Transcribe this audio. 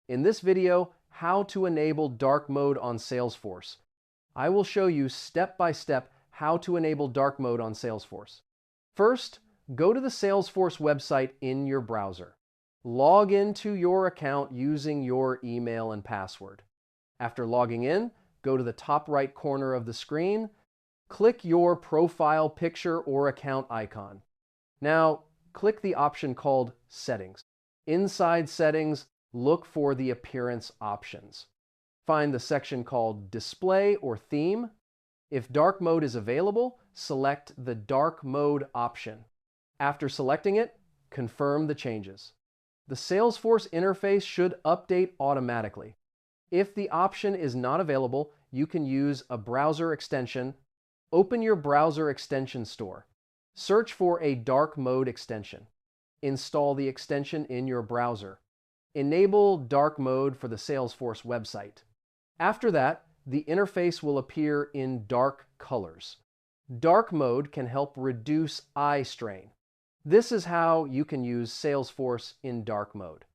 In this video, how to enable dark mode on Salesforce. I will show you step by step how to enable dark mode on Salesforce. First, go to the Salesforce website in your browser. Log into your account using your email and password. After logging in, go to the top right corner of the screen, click your profile picture or account icon. Now, click the option called Settings. Inside Settings, look for the Appearance options. Find the section called Display or Theme. If dark mode is available, select the dark mode option. After selecting it, confirm the changes. The Salesforce interface should update automatically. If the option is not available, you can use a browser extension. Open your browser extension store. Search for a dark mode extension. Install the extension in your browser. Enable dark mode for the Salesforce website. After that, the interface will appear in dark colors. Dark mode can help reduce eye strain. This is how you can use Salesforce in dark mode.